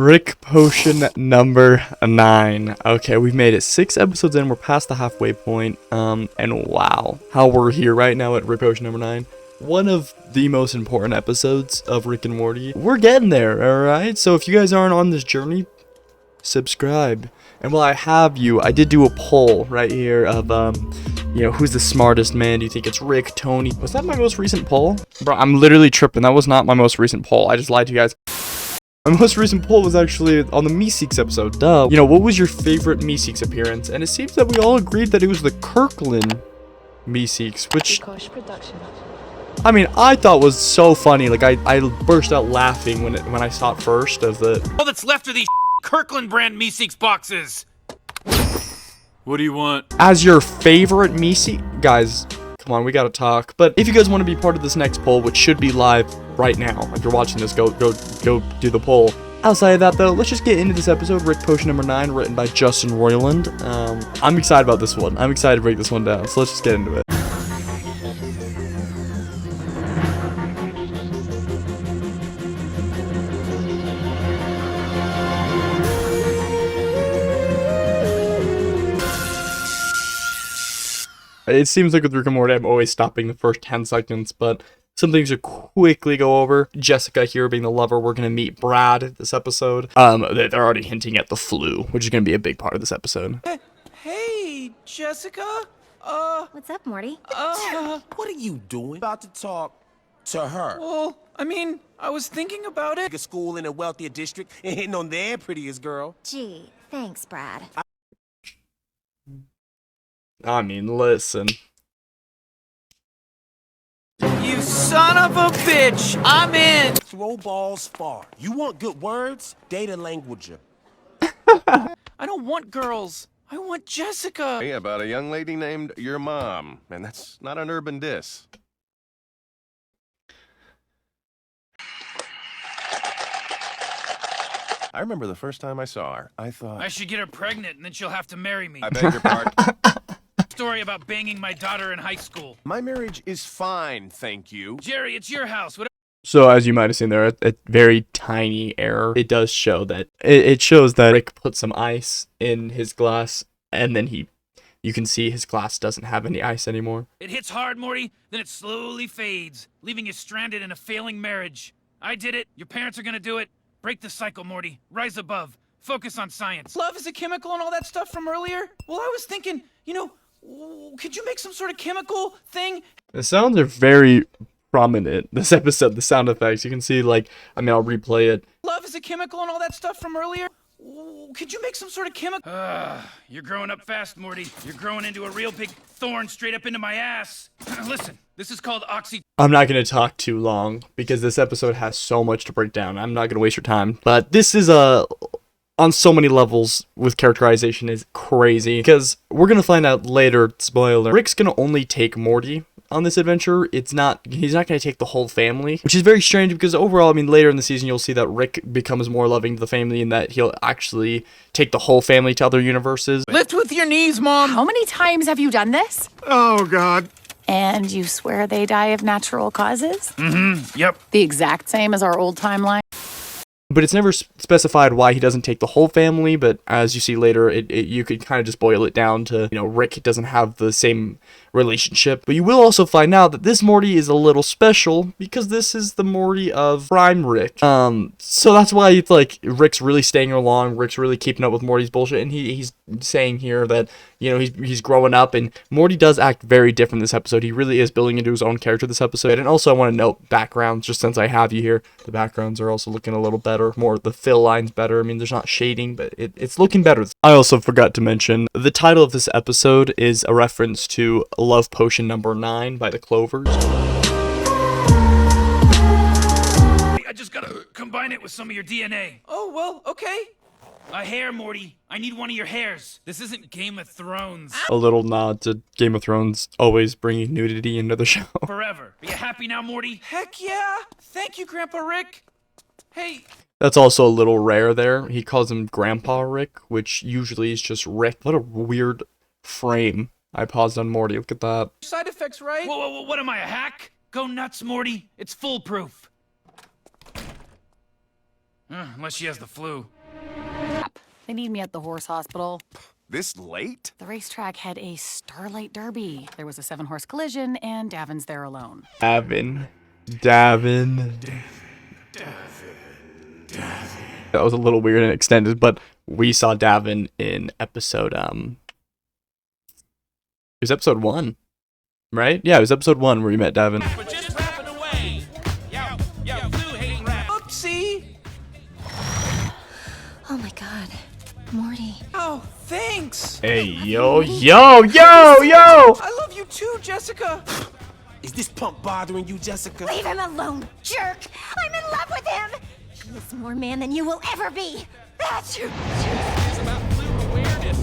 Rick potion number 9. Okay, we've made it 6 episodes in. We're past the halfway point. And wow, how we're here right now at Rick potion number 9. One of the most important episodes of Rick and Morty. We're getting there, alright? So if you guys aren't on this journey, subscribe. And while I have you, I did do a poll right here of, who's the smartest man? Do you think it's Rick, Tony? Was that my most recent poll? Bro, I'm literally tripping. That was not my most recent poll. I just lied to you guys. My most recent poll was actually on the Meeseeks episode. Duh. What was your favorite Meeseeks appearance? And it seems that we all agreed that it was the Kirkland Meeseeks, which, I mean, I thought was so funny. Like, I burst out laughing when I saw it first of the... All that's left are these Kirkland brand Meeseeks boxes. What do you want? As your favorite Meeseeks? Guys, come on, we gotta talk. But if you guys want to be part of this next poll, which should be live right now, if you're watching this, go do the poll. Outside of that, though, let's just get into this episode. Rick Potion number 9, written by Justin Roiland. I'm excited about this one. I'm excited to break this one down. So let's just get into it. It seems like with Rick and Morty, I'm always stopping the first 10 seconds, but some things to quickly go over. Jessica here being the lover. We're going to meet Brad this episode. They're already hinting at the flu, which is going to be a big part of this episode. Hey, Jessica. What's up, Morty? What are you doing? About to talk to her. Well, I mean, I was thinking about it. A school in a wealthier district and hitting on their prettiest girl. Gee, thanks, Brad. I mean, listen. You son of a bitch! I'm in! Throw balls far. You want good words? Data languager. I don't want girls. I want Jessica. Hey, about a young lady named your mom. And that's not an urban diss. I remember the first time I saw her. I thought... I should get her pregnant and then she'll have to marry me. I beg your pardon. Story about banging my daughter in high school. My marriage is fine, thank you. Jerry, it's your house. What? So as you might have seen there, a very tiny error. It does show that it shows that Rick put some ice in his glass, and then you can see his glass doesn't have any ice anymore. It hits hard, Morty, then it slowly fades, leaving you stranded in a failing marriage. I did it. Your parents are gonna do it. Break the cycle, Morty. Rise above. Focus on science. Love is a chemical and all that stuff from earlier? Well, I was thinking, could you make some sort of chemical thing? The sounds are very prominent this episode, the sound effects. You can see, I'll replay it. Love is a chemical and all that stuff from earlier? Could you make some sort of chemical? You're growing up fast, Morty. You're growing into a real big thorn straight up into my ass. Listen, this is called I'm not going to talk too long because this episode has so much to break down. I'm not going to waste your time. But this is on so many levels with characterization is crazy because we're going to find out later, spoiler, Rick's going to only take Morty on this adventure. He's not going to take the whole family, which is very strange because overall, later in the season, you'll see that Rick becomes more loving to the family and that he'll actually take the whole family to other universes. Lift with your knees, Mom. How many times have you done this? Oh, God. And you swear they die of natural causes? Mm-hmm, yep. The exact same as our old timeline? But it's never specified why he doesn't take the whole family, but as you see later, you could kind of just boil it down to, Rick doesn't have the same relationship. But you will also find out that this Morty is a little special because this is the Morty of Prime Rick. So that's why it's Rick's really staying along, Rick's really keeping up with Morty's bullshit, and he's saying here that, he's growing up, and Morty does act very different this episode. He really is building into his own character this episode. And also I want to note backgrounds, just since I have you here. The backgrounds are also looking a little better, more the fill lines better. There's not shading, but it's looking better. I also forgot to mention, the title of this episode is a reference to Love Potion number 9 by the Clovers. I just gotta combine it with some of your DNA. Oh, well, okay. A hair, Morty. I need one of your hairs. This isn't Game of Thrones. A little nod to Game of Thrones always bringing nudity into the show. Forever. Are you happy now, Morty? Heck yeah. Thank you, Grandpa Rick. Hey. That's also a little rare there. He calls him Grandpa Rick, which usually is just Rick. What a weird frame. I paused on Morty. Look at that. Side effects, right? Whoa, what am I, a hack? Go nuts, Morty. It's foolproof. Unless she has the flu. They need me at the horse hospital. This late? The racetrack had a Starlight Derby. There was a 7-horse collision, and Davin's there alone. Davin. That was a little weird and extended, but we saw Davin in episode, it was episode 1, right? Yeah, it was episode 1 where we met Davin. We're just rapping away. Yo, flu hating rap. Oopsie. Oh my god. Morty. Oh, thanks. Hey, yo! I love you too, Jessica. Is this punk bothering you, Jessica? Leave him alone, jerk! I'm in love with him! He is more man than you will ever be! That's you!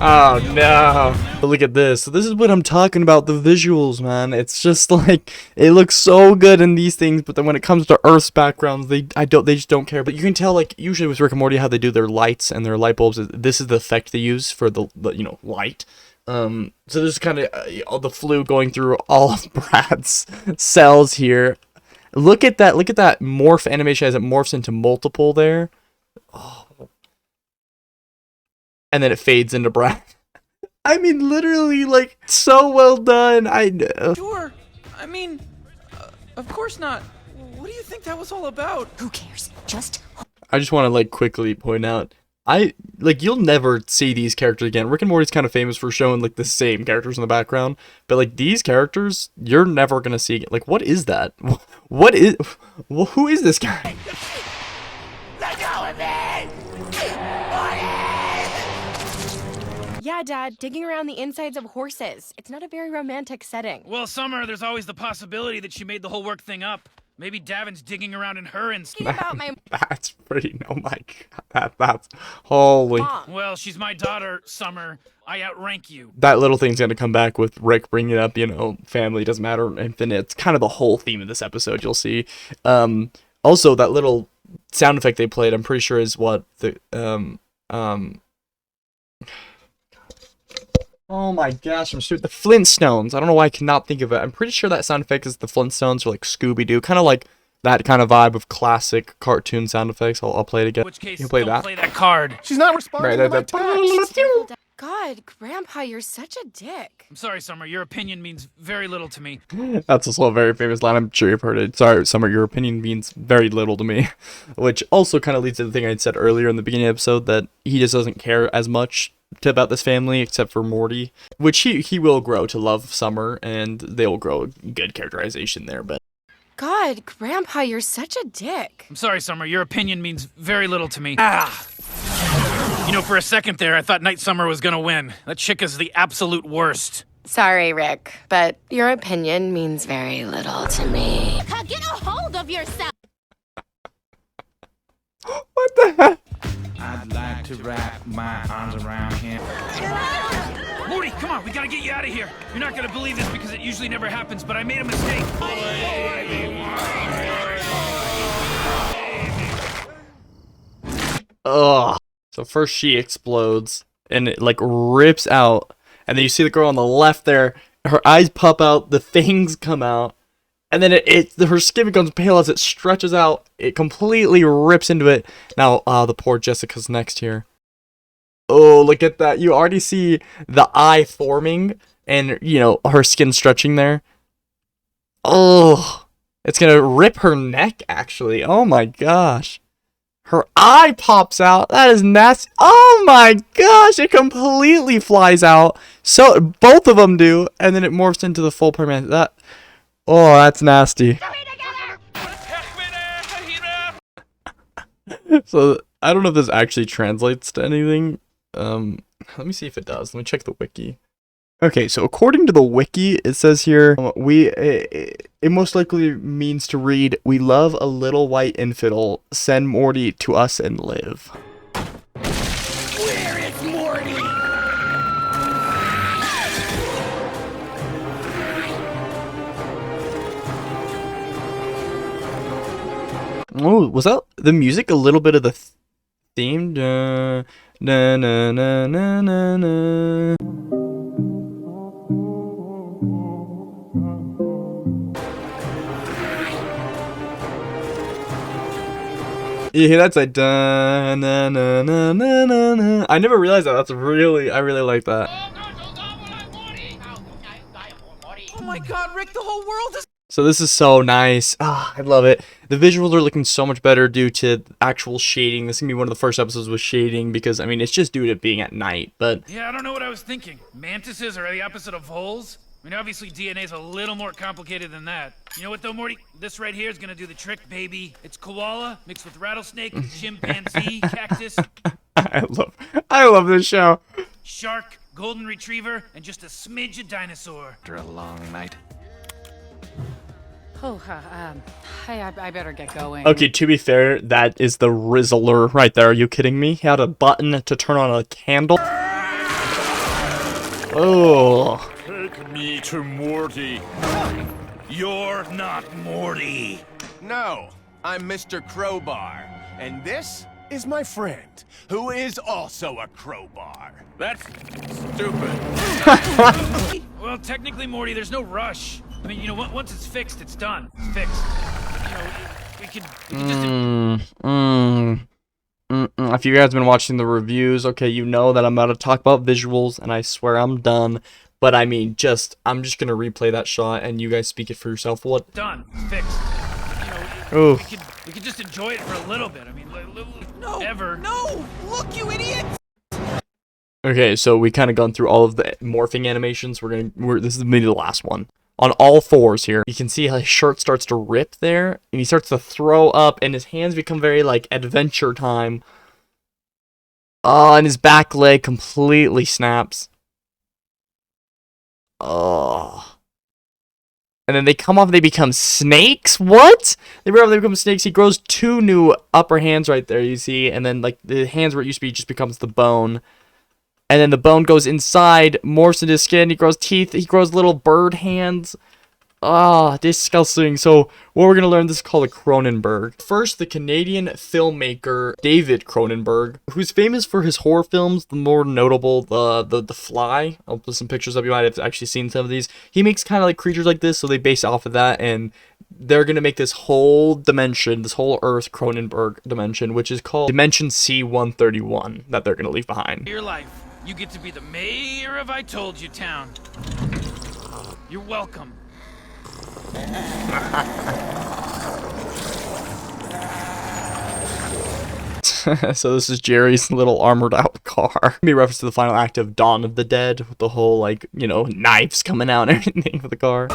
Oh no. But look at this. So this is what I'm talking about, the visuals, man. It's just like, it looks so good in these things, but then when it comes to Earth's backgrounds, they just don't care. But you can tell, like, usually with Rick and Morty, how they do their lights and their light bulbs. This is the effect they use for the light. So there's kind of all the flu going through all of Brad's cells here. Look at that morph animation as it morphs into multiple there. Oh. And then it fades into Brad. I mean, literally, like, so well done. I know. Sure. I mean, of course not. What do you think that was all about? Who cares? Just... I just want to, like, quickly point out, you'll never see these characters again. Rick and Morty's kind of famous for showing, like, the same characters in the background. But, like, these characters, you're never going to see again. Like, what is that? Who is this guy? Let go of me! Yeah, Dad, digging around the insides of horses. It's not a very romantic setting. Well, Summer, there's always the possibility that she made the whole work thing up. Maybe Davin's digging around in her Thinking about my That's pretty, oh my god, that's, holy. mom. Well, she's my daughter, Summer. I outrank you. That little thing's gonna come back with Rick bringing up, family doesn't matter, infinite. It's kind of the whole theme of this episode, you'll see. Also, that little sound effect they played, I'm pretty sure is what the, oh my gosh, the Flintstones. I don't know why I cannot think of it. I'm pretty sure that sound effect is the Flintstones or like Scooby-Doo. Kind of like that kind of vibe of classic cartoon sound effects. I'll play it again. In which case, You play don't that? play that card. She's not responding to my text. God, Grandpa, you're such a dick. I'm sorry, Summer. Your opinion means very little to me. That's also a very famous line. I'm sure you've heard it. Sorry, Summer, your opinion means very little to me. Which also kind of leads to the thing I said earlier in the beginning of the episode, that he just doesn't care as much about this family except for Morty, which he will grow to love Summer, and they will grow a good characterization there. But God, Grandpa, you're such a dick. I'm sorry, Summer. Your opinion means very little to me. For a second there, I thought Night Summer was gonna win. That chick is the absolute worst. Sorry, Rick, but your opinion means very little to me. Get a hold of yourself! what the heck? I'd like to wrap my arms around him. Morty, come on, we gotta get you out of here. You're not gonna believe this because it usually never happens, but I made a mistake. Ugh. So first she explodes, and it like rips out, and then you see the girl on the left there, her eyes pop out, the fangs come out, and then her skin becomes pale as it stretches out, it completely rips into it. Now, the poor Jessica's next here. Oh, look at that. You already see the eye forming, and, her skin stretching there. Oh, it's gonna rip her neck, actually. Oh my gosh. Her eye pops out. That is nasty. Oh my gosh, it completely flies out. So, both of them do, and then it morphs into the full permanent. Oh, that's nasty. So, I don't know if this actually translates to anything. Let me see if it does. Let me check the wiki. Okay, so according to the wiki, it says here, it most likely means to read, "We love a little white infidel. Send Morty to us and live." Where is Morty? Oh, was that the music? A little bit of the theme? Na na na na na na. You hear that's like da na na na na na na. I never realized that. I really like that. Oh my god, Rick, the whole world is... So this is so nice. Ah, I love it. The visuals are looking so much better due to actual shading. This is gonna be one of the first episodes with shading because I mean it's just due to it being at night. But Yeah, I don't know what I was thinking. Mantises are the opposite of holes? I mean, obviously DNA's a little more complicated than that. You know what though, Morty? This right here is gonna do the trick, baby. It's koala mixed with rattlesnake, chimpanzee, cactus, I love this show. shark, golden retriever, and just a smidge of dinosaur. After a long night. Oh, I better get going. Okay, to be fair, that is the Rizzler right there. Are you kidding me? He had a button to turn on a candle. Oh. Take me to Morty. You're not Morty. No, I'm Mr. Crowbar. And this is my friend, who is also a crowbar. That's stupid. Well, technically, Morty, there's no rush. I mean, you know, once it's fixed, it's done. It's fixed. You know, we could just... If you guys have been watching the reviews, okay, you know that I'm about to talk about visuals, and I swear I'm done. But I mean, I'm just gonna replay that shot, and you guys speak it for yourself. What? Done. It's fixed. You know, Oof. we could just enjoy it for a little bit. I mean, no, ever. No! Look, you idiot! Okay, so we kind of gone through all of the morphing animations. This is maybe the last one. On all fours here, you can see how his shirt starts to rip there, and he starts to throw up, and his hands become very, like, Adventure Time. Oh, and his back leg completely snaps. Oh. And then they come off and they become snakes? What? They become snakes. He grows 2 new upper hands right there, you see, and then, like, the hands where it used to be just becomes the bone. And then the bone goes inside, morphs into skin, he grows teeth, he grows little bird hands. Ah, disgusting. So, what we're going to learn, this is called a Cronenberg. First, the Canadian filmmaker David Cronenberg, who's famous for his horror films, the more notable, the Fly. I'll put some pictures up, you might have actually seen some of these. He makes kind of like creatures like this, so they base off of that, and they're going to make this whole dimension, this whole Earth Cronenberg dimension, which is called Dimension C-131, that they're going to leave behind. Your life. You get to be the mayor of I Told You Town. You're welcome. So this is Jerry's little armored out car. Be reference to the final act of Dawn of the Dead, with the whole, like, you know, knives coming out and everything for the car.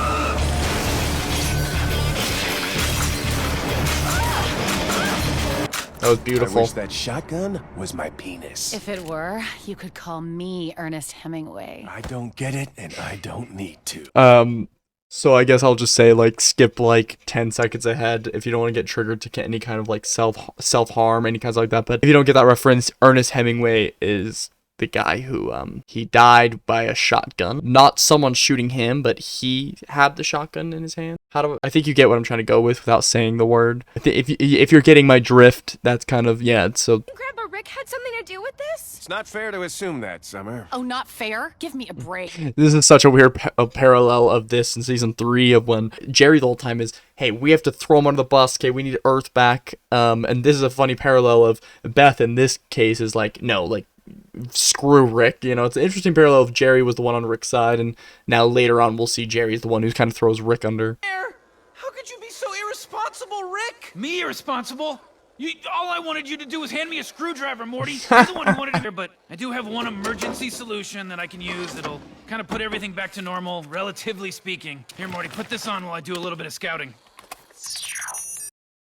That was beautiful. I wish that shotgun was my penis. If it were, you could call me Ernest Hemingway. I don't get it, and I don't need to. So I guess I'll just say, like, skip, like, 10 seconds ahead if you don't want to get triggered to get any kind of, like, self-harm, any kinds like that. But if you don't get that reference, Ernest Hemingway is the guy who, he died by a shotgun. Not someone shooting him, but he had the shotgun in his hand. I think you get what I'm trying to go with without saying the word. If you're getting my drift, that's kind of, yeah, so... Grandpa Rick had something to do with this? It's not fair to assume that, Summer. Oh, not fair? Give me a break. This is such a weird parallel of this in season 3 of when Jerry the whole time is, hey, we have to throw him under the bus, okay, we need Earth back. And this is a funny parallel of Beth in this case is like, no, like, screw Rick, you know. It's an interesting parallel of Jerry was the one on Rick's side, and now later on we'll see Jerry's the one who kind of throws Rick under. How could you be so irresponsible, Rick? Me irresponsible? All I wanted you to do was hand me a screwdriver, Morty. You're the one who wanted it, but I do have one emergency solution that I can use that'll kind of put everything back to normal, relatively speaking. Here, Morty, put this on while I do a little bit of scouting.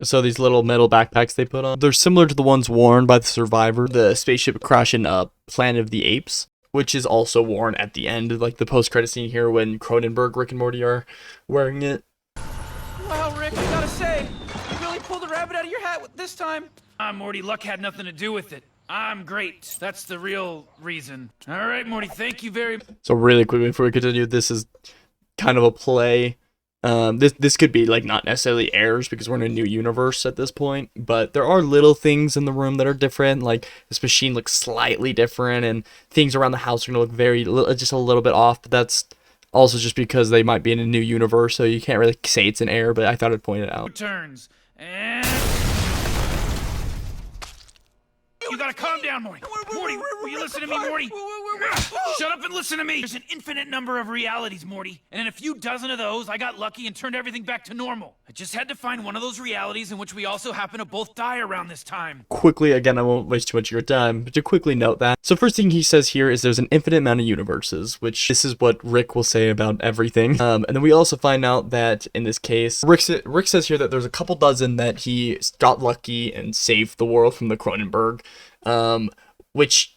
So these little metal backpacks they put on, they're similar to the ones worn by the survivor, the spaceship crash in Planet of the Apes, which is also worn at the end, like the post-credit scene here when Cronenberg, Rick, and Morty are wearing it. Wow, Rick, I gotta say, you really pulled the rabbit out of your hat this time. Morty, luck had nothing to do with it. I'm great. That's the real reason. All right, Morty, thank you very much. So really quickly before we continue, this is kind of a play. This could be like not necessarily errors because we're in a new universe at this point, but there are little things in the room that are different. Like this machine looks slightly different, and things around the house are gonna look just a little bit off. But that's also just because they might be in a new universe, so you can't really say it's an error. But I thought I'd point it out. Turns and You gotta calm down, Morty. Morty, will you listen to me, Morty? Shut up and listen to me. There's an infinite number of realities, Morty. And in a few dozen of those, I got lucky and turned everything back to normal. I just had to find one of those realities in which we also happen to both die around this time. Quickly, again, I won't waste too much of your time, but to quickly note that. So first thing he says here is there's an infinite amount of universes, which this is what Rick will say about everything. And then we also find out that in this case, Rick says here that there's a couple dozen that he got lucky and saved the world from the Cronenberg, which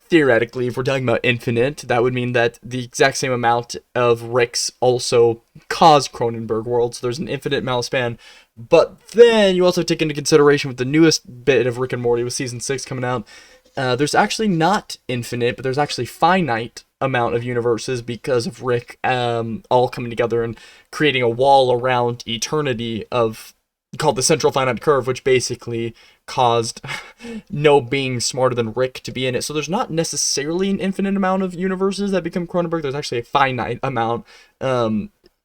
theoretically, if we're talking about infinite, that would mean that the exact same amount of Ricks also caused Cronenberg worlds. So there's an infinite amount span. But then you also take into consideration with the newest bit of Rick and Morty with season 6 coming out, there's actually not infinite, but there's actually finite amount of universes because of Rick all coming together and creating a wall around eternity of called the central finite curve, which basically caused no being smarter than Rick to be in it. So there's not necessarily an infinite amount of universes that become Cronenberg. There's actually a finite amount.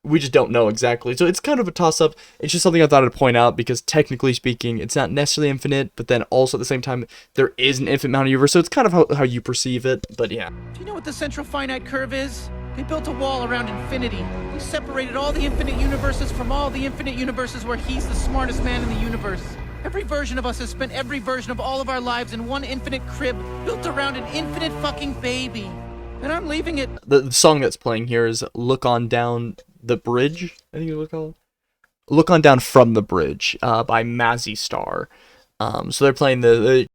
We just don't know exactly. So it's kind of a toss-up. It's just something I thought I'd point out because technically speaking, it's not necessarily infinite, but then also at the same time, there is an infinite amount of universe. So it's kind of how you perceive it, but yeah. Do you know what the central finite curve is? They built a wall around infinity. They separated all the infinite universes from all the infinite universes where he's the smartest man in the universe. Every version of us has spent every version of all of our lives in one infinite crib built around an infinite fucking baby. And I'm leaving it. The song that's playing here is Look On Down the Bridge, I think it was called. Look On Down From the Bridge by Mazzy Star. So they're playing the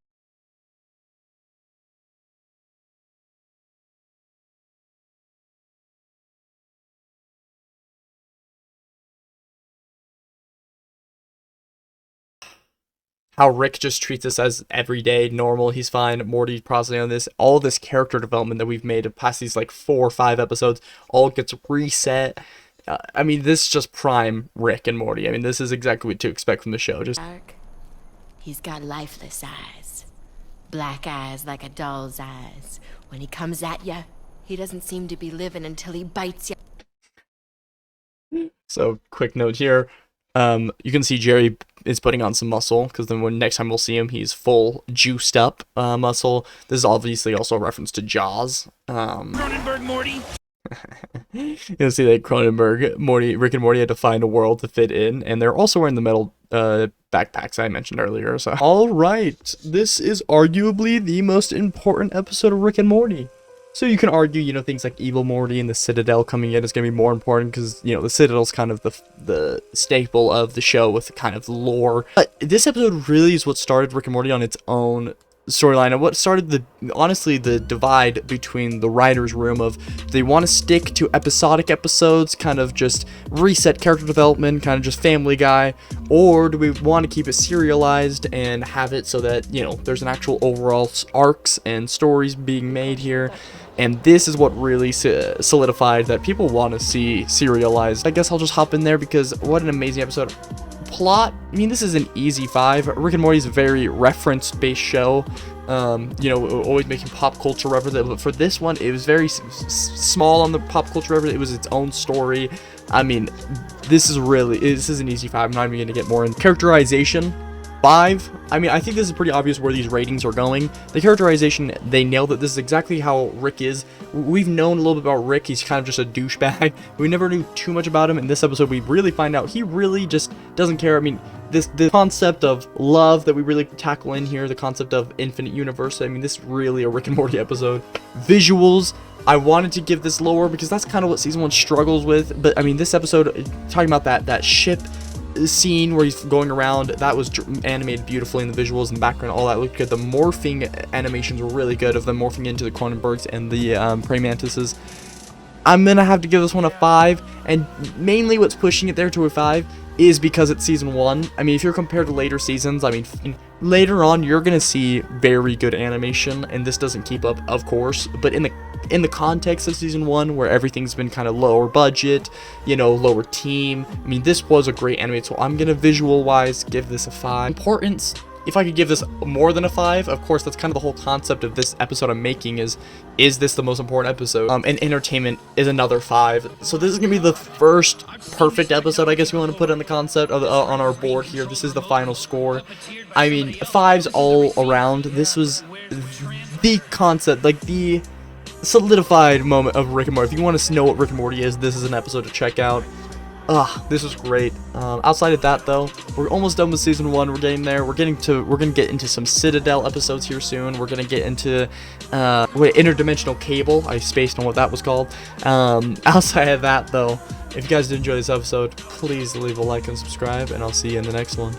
how Rick just treats us as everyday, normal, he's fine, Morty processing on this, all this character development that we've made past these like 4 or 5 episodes, all gets reset. I mean, this is just prime Rick and Morty. I mean, this is exactly what to expect from the show. Just he's got lifeless eyes, black eyes like a doll's eyes. When he comes at you, he doesn't seem to be living until he bites you. So, quick note here. You can see Jerry is putting on some muscle, because then when next time we'll see him, he's full juiced up muscle. This is obviously also a reference to Jaws. Cronenberg Morty. You'll see that Cronenberg, Rick and Morty had to find a world to fit in, and they're also wearing the metal backpacks I mentioned earlier. So, all right, this is arguably the most important episode of Rick and Morty. So you can argue, you know, things like Evil Morty and the Citadel coming in is going to be more important because, you know, the Citadel's kind of the staple of the show with kind of lore. But this episode really is what started Rick and Morty on its own storyline, and what started honestly the divide between the writer's room of they want to stick to episodic episodes, kind of just reset character development, kind of just Family Guy, or do we want to keep it serialized and have it so that, you know, there's an actual overall arcs and stories being made here. And this is what really solidified that people want to see serialized. I guess I'll just hop in there because what an amazing episode. Plot, I mean, this is an easy 5. Rick and Morty is a very reference-based show. You know, always making pop culture references. But for this one, it was very small on the pop culture reference. It was its own story. I mean, this is an easy 5. I'm not even going to get more in. Characterization, 5. I mean, I think this is pretty obvious where these ratings are going. The characterization, they nailed it. This is exactly how Rick is. We've known a little bit about Rick. He's kind of just a douchebag. We never knew too much about him. In this episode, we really find out he really just doesn't care. I mean, the concept of love that we really tackle in here, the concept of infinite universe. I mean, this is really a Rick and Morty episode. Visuals, I wanted to give this lower because that's kind of what season 1 struggles with. But I mean, this episode, talking about that ship scene where he's going around, that was animated beautifully in the visuals and the background, all that looked good. The morphing animations were really good of them morphing into the Cronenbergs and the praying mantises. I'm gonna have to give this one a 5, and mainly what's pushing it there to a 5 is because it's season 1. I mean, if you're compared to later seasons, I mean, later on you're gonna see very good animation, and this doesn't keep up, of course, but in the context of season 1, where everything's been kind of lower budget, you know, lower team, I mean, this was a great anime, so I'm gonna visual wise give this a 5. Importance, if I could give this more than a 5, of course, that's kind of the whole concept of this episode I'm making is this the most important episode? And entertainment is another 5. So this is going to be the first perfect episode, I guess we want to put on the concept of on our board here. This is the final score. I mean, 5s all around. This was the concept, like the solidified moment of Rick and Morty. If you want to know what Rick and Morty is, this is an episode to check out. This was great. Outside of that, though, we're almost done with season 1. We're getting there. We're gonna get into some Citadel episodes here soon. We're gonna get into interdimensional cable. I spaced on what that was called. Outside of that, though, if you guys did enjoy this episode, please leave a like and subscribe, and I'll see you in the next one.